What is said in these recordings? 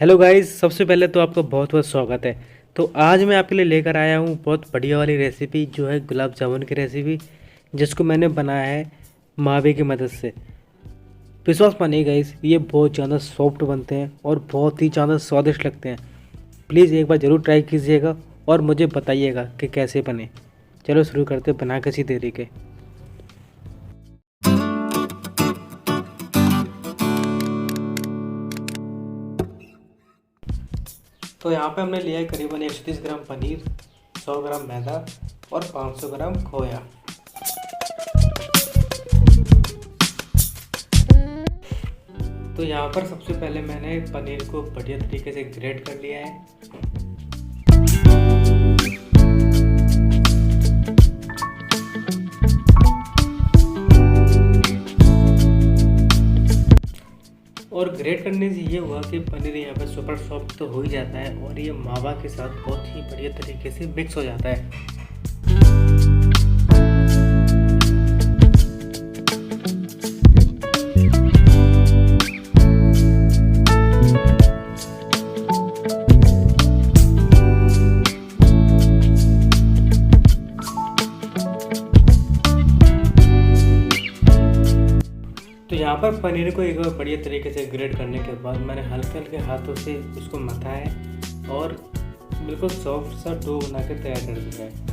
Hello guys, सबसे पहले तो आपका बहुत बहुत स्वागत है। तो आज मैं आपके लिए लेकर आया हूँ बहुत बढ़िया वाली रेसिपी, जो है गुलाब जामुन की रेसिपी, जिसको मैंने बनाया है मावे की मदद से। विश्वास मानिए गाइस, ये बहुत ज़्यादा सॉफ्ट बनते हैं और बहुत ही ज़्यादा स्वादिष्ट लगते हैं। प्लीज़ एक बार ज़रूर ट्राई कीजिएगा और मुझे बताइएगा कि कैसे बने। चलो शुरू करते बिना किसी देरी के। तो यहाँ पे हमने लिया है करीबन 130 ग्राम पनीर, 100 ग्राम मैदा और 500 ग्राम खोया। तो यहाँ पर सबसे पहले मैंने पनीर को बढ़िया तरीके से ग्रेट कर लिया है। और ग्रेट करने से ये हुआ कि पनीर यहाँ पे सुपर सॉफ्ट तो हो ही जाता है और ये मावा के साथ बहुत ही बढ़िया तरीके से मिक्स हो जाता है। तो यहाँ पर पनीर को एक बार बढ़िया तरीके से ग्रेट करने के बाद मैंने हल्के हल्के हाथों से उसको मथा है और बिल्कुल सॉफ्ट सा डो बना के तैयार कर दिया है।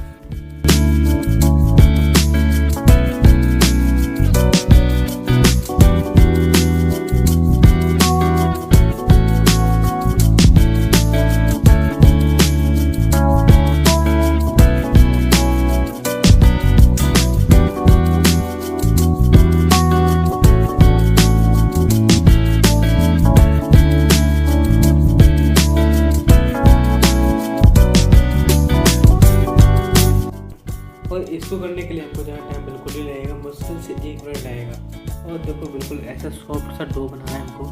और इसको करने के लिए हमको ज़्यादा टाइम बिल्कुल ही लगेगा, मुश्किल से 1 मिनट लगेगा। और देखो बिल्कुल ऐसा सॉफ्ट सा डो बनाना है हमको।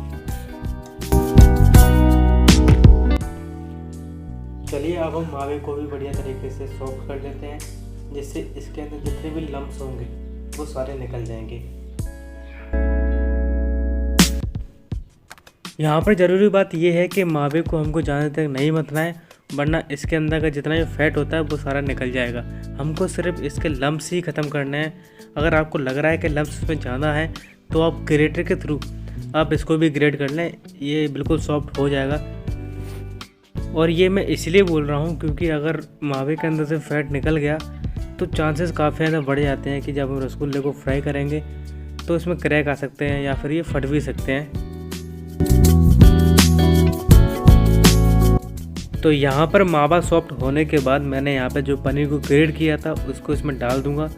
चलिए अब हम मावे को भी बढ़िया तरीके से सॉफ्ट कर लेते हैं, जिससे इसके अंदर जितने भी लम्स होंगे वो सारे निकल जाएंगे। यहाँ पर ज़रूरी बात यह है कि मावे को हमको ज़्यादा तक नहीं मथना है, वरना इसके अंदर का जितना भी फैट होता है वो सारा निकल जाएगा। हमको सिर्फ इसके लम्स ही ख़त्म करने हैं। अगर आपको लग रहा है कि लम्स इसमें ज़्यादा है तो आप ग्रेटर के थ्रू आप इसको भी ग्रेट कर लें, ये बिल्कुल सॉफ्ट हो जाएगा। और ये मैं इसलिए बोल रहा हूँ क्योंकि अगर मावे के अंदर से फैट निकल गया तो चांसेस काफ़ी ज़्यादा बढ़ जाते हैं कि जब हम रसगुल्ले को फ्राई करेंगे तो इसमें क्रैक आ सकते हैं या फिर ये फट भी सकते हैं। तो यहाँ पर मावा सॉफ्ट होने के बाद मैंने यहाँ पे जो पनीर को ग्रेट किया था उसको इसमें डाल दूंगा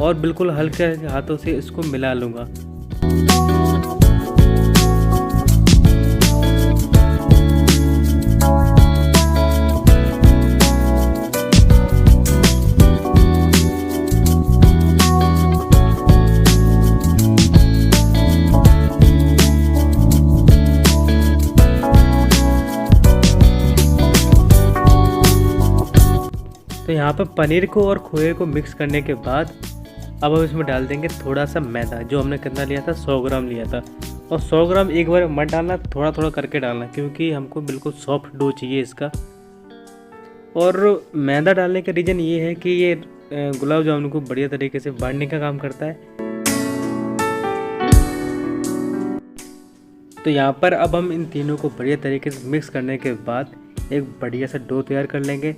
और बिल्कुल हल्के हल्के हाथों से इसको मिला लूँगा। तो यहाँ पर पनीर को और खोए को मिक्स करने के बाद अब हम इसमें डाल देंगे थोड़ा सा मैदा, जो हमने कितना लिया था, 100 ग्राम लिया था। और 100 ग्राम एक बार मत डालना, थोड़ा थोड़ा करके डालना, क्योंकि हमको बिल्कुल सॉफ्ट डो चाहिए इसका। और मैदा डालने का रीज़न ये है कि ये गुलाब जामुन को बढ़िया तरीके से बांधने का काम करता है। तो यहाँ पर अब हम इन तीनों को बढ़िया तरीके से मिक्स करने के बाद एक बढ़िया सा डो तैयार कर लेंगे।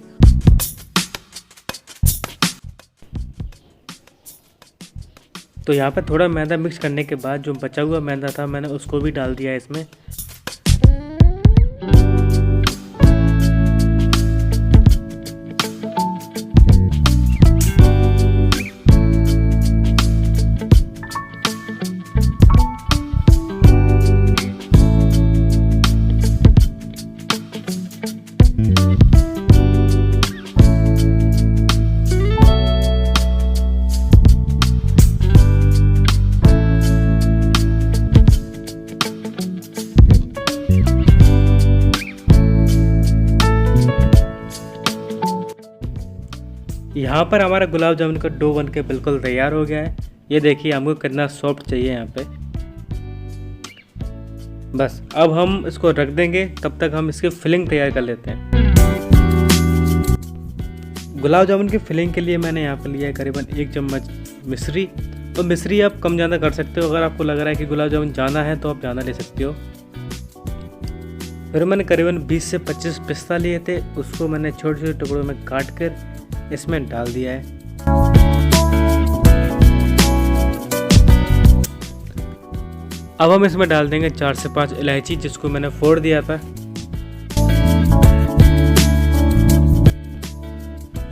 तो यहाँ पर थोड़ा मैदा मिक्स करने के बाद जो बचा हुआ मैदा था मैंने उसको भी डाल दिया इसमें। यहाँ पर हमारा गुलाब जामुन का डो बनके बिल्कुल तैयार हो गया है। ये देखिए हमको कितना सॉफ्ट चाहिए। यहाँ पे बस अब हम इसको रख देंगे, तब तक हम इसकी फिलिंग तैयार कर लेते हैं। गुलाब जामुन की फिलिंग के लिए मैंने यहाँ पर लिया है करीबन 1 चम्मच मिश्री। तो मिश्री आप कम ज़्यादा कर सकते हो, अगर आपको लग रहा है कि गुलाब जामुन ज़्यादा है तो आप ज़्यादा ले सकते हो। फिर मैंने करीबन 20 से 25 पिस्ता लिए थे, उसको मैंने छोटे छोटे टुकड़ों में काट कर इसमें डाल दिया है। अब हम इसमें डाल देंगे 4 से 5 इलायची, जिसको मैंने फोड़ दिया था।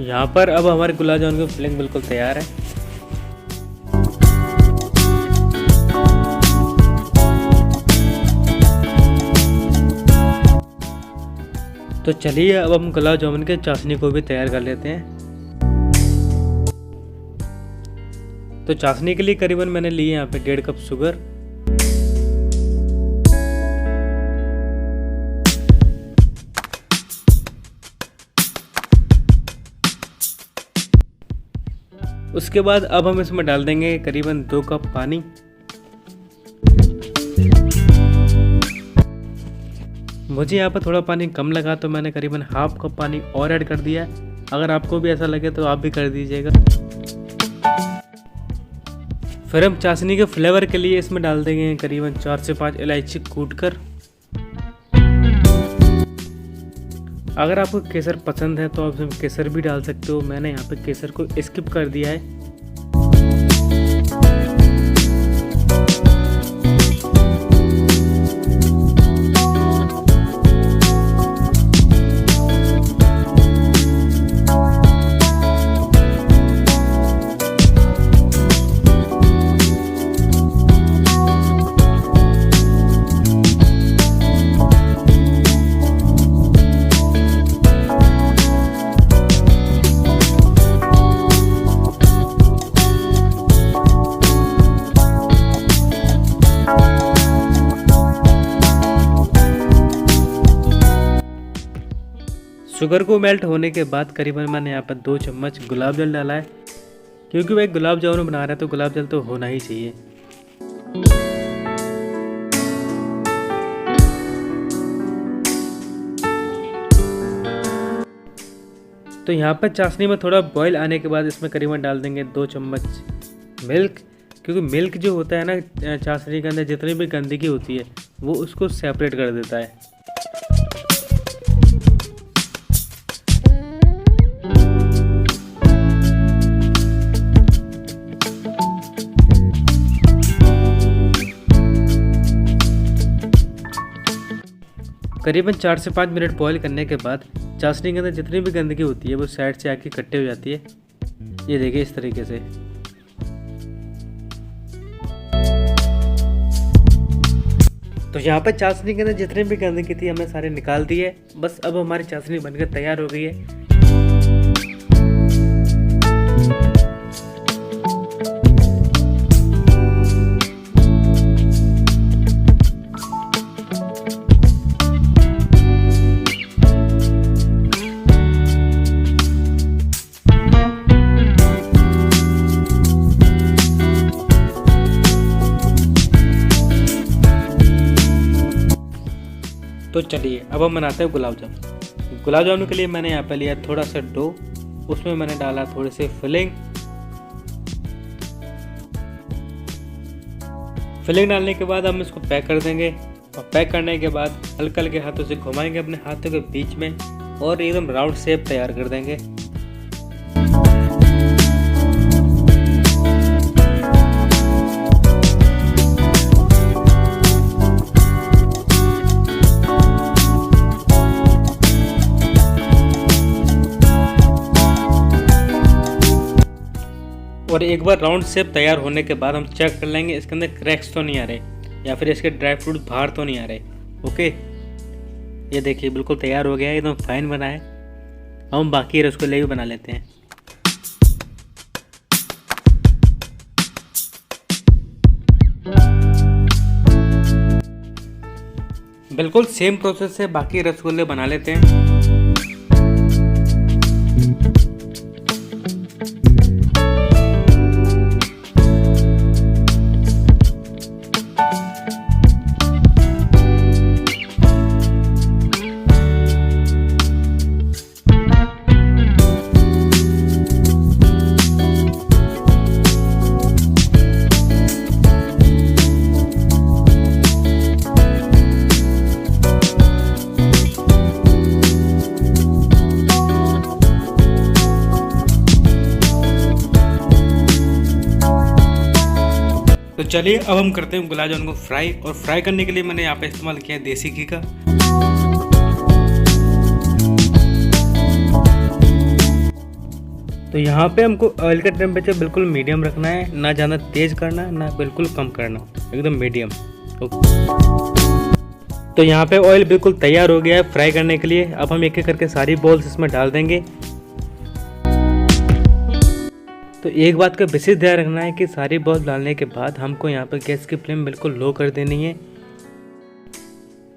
यहाँ पर अब हमारे गुलाब जामुन की फिलिंग बिल्कुल तैयार है। तो चलिए अब हम गुलाब जामुन के चाशनी को भी तैयार कर लेते हैं। तो चाशनी के लिए करीबन मैंने लिए यहाँ पे 1.5 कप शुगर, उसके बाद अब हम इसमें डाल देंगे करीबन 2 कप पानी। मुझे यहाँ पर थोड़ा पानी कम लगा तो मैंने करीबन ½ कप पानी और ऐड कर दिया है। अगर आपको भी ऐसा लगे तो आप भी कर दीजिएगा। फिर हम चाशनी के फ्लेवर के लिए इसमें डाल देंगे करीबन 4 से 5 इलायची कूटकर। अगर आपको केसर पसंद है तो आप इसमें केसर भी डाल सकते हो, मैंने यहाँ पे केसर को स्किप कर दिया है। शुगर को मेल्ट होने के बाद करीबन मैंने यहाँ पर 2 चम्मच गुलाब जल डाला है, क्योंकि वह गुलाब जामुन बना रहा है तो गुलाब जल तो होना ही चाहिए। तो यहाँ पर चाशनी में थोड़ा बॉईल आने के बाद इसमें करीबन डाल देंगे 2 चम्मच मिल्क, क्योंकि मिल्क जो होता है ना चाशनी के अंदर जितनी भी गंदगी होती है वो उसको सेपरेट कर देता है। करीबन 4 से 5 मिनट बॉईल करने के बाद चाशनी के अंदर जितनी भी गंदगी होती है वो साइड से आके इकट्ठे हो जाती है। ये देखिए इस तरीके से। तो यहाँ पर चाशनी के अंदर जितनी भी गंदगी थी हमने सारे निकाल दी है। बस अब हमारी चाशनी बनकर तैयार हो गई है। तो चलिए अब हम बनाते हैं गुलाब जामुन। गुलाब जामुन के लिए मैंने यहाँ पे लिया थोड़ा सा डो, उसमें मैंने डाला थोड़ी सी फिलिंग। फिलिंग डालने के बाद हम इसको पैक कर देंगे, और पैक करने के बाद हल्के हल्के हाथों से घुमाएंगे अपने हाथों के बीच में और एकदम राउंड शेप तैयार कर देंगे। और एक बार राउंड शेप तैयार होने के बाद हम चेक कर लेंगे इसके अंदर क्रैक्स तो नहीं आ रहे या फिर इसके ड्राई फ्रूट बाहर तो नहीं आ रहे। ओके, ये देखिए बिल्कुल तैयार हो गया है, एकदम फाइन बना है। अब हम बाकी रसगुल्ले भी बना लेते हैं। बिल्कुल सेम प्रोसेस से बाकी रसगुल्ले बना लेते हैं। चलिए अब हम करते हैं गुलाब जामुन को फ्राई। और फ्राई करने के लिए मैंने यहाँ पे इस्तेमाल किया है देसी घी का। तो यहाँ पे हमको ऑयल का टेम्परेचर बिल्कुल मीडियम रखना है, ना ज़्यादा तेज़ करना ना बिल्कुल कम करना, एकदम मीडियम। तो यहाँ पे ऑयल बिल्कुल तैयार हो गया है फ्राई करने के लिए। अब हम एक एक करके सारी बॉल्स इसमें डाल देंगे। तो एक बात का विशेष ध्यान रखना है कि सारी बॉल्स डालने के बाद हमको यहाँ पर गैस की फ्लेम बिल्कुल लो कर देनी है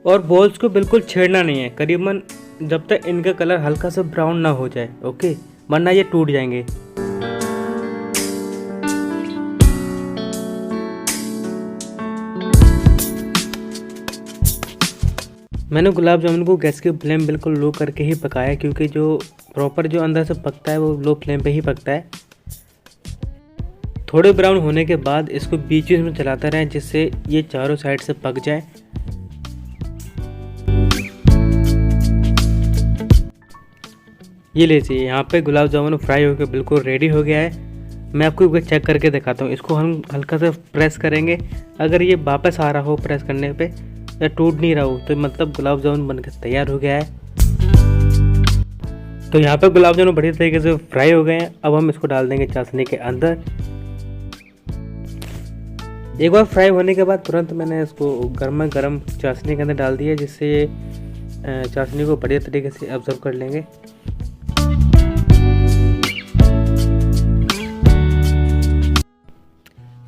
और बॉल्स को बिल्कुल छेड़ना नहीं है, करीबन जब तक इनका कलर हल्का सा ब्राउन ना हो जाए, ओके, वरना ये टूट जाएंगे। मैंने गुलाब जामुन को गैस की फ्लेम बिल्कुल लो करके ही पकाया, क्योंकि जो प्रॉपर जो अंदर से पकता है वो लो फ्लेम पे ही पकता है। थोड़े ब्राउन होने के बाद इसको बीच में चलाते रहें जिससे ये चारों साइड से पक जाए। ये लीजिए, यहाँ पे गुलाब जामुन फ्राई होकर बिल्कुल रेडी हो गया है। मैं आपको एक बार चेक करके दिखाता हूँ। इसको हम हल्का सा प्रेस करेंगे, अगर ये वापस आ रहा हो प्रेस करने पे या टूट नहीं रहा हो तो मतलब गुलाब जामुन बनकर तैयार हो गया है। तो यहाँ पे गुलाब जामुन बढ़िया तरीके से फ्राई हो गए हैं। अब हम इसको डाल देंगे चाशनी के अंदर। एक बार फ्राई होने के बाद तुरंत मैंने इसको गर्मा गर्म चाशनी के अंदर डाल दिया, जिससे ये चाशनी को बढ़िया तरीके से ऑब्जर्व कर लेंगे।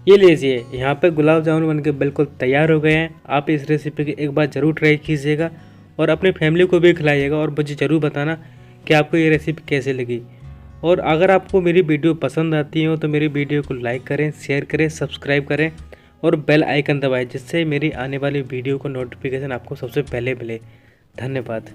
ये लीजिए, यहाँ पे गुलाब जामुन बनके बिल्कुल तैयार हो गए हैं। आप इस रेसिपी की एक बार ज़रूर ट्राई कीजिएगा और अपनी फैमिली को भी खिलाइएगा और मुझे ज़रूर बताना कि आपको ये रेसिपी कैसे लगी। और अगर आपको मेरी वीडियो पसंद आती हो तो मेरी वीडियो को लाइक करें, शेयर करें, सब्सक्राइब करें और बेल आइकन दबाएं, जिससे मेरी आने वाली वीडियो को नोटिफिकेशन आपको सबसे पहले मिले। धन्यवाद।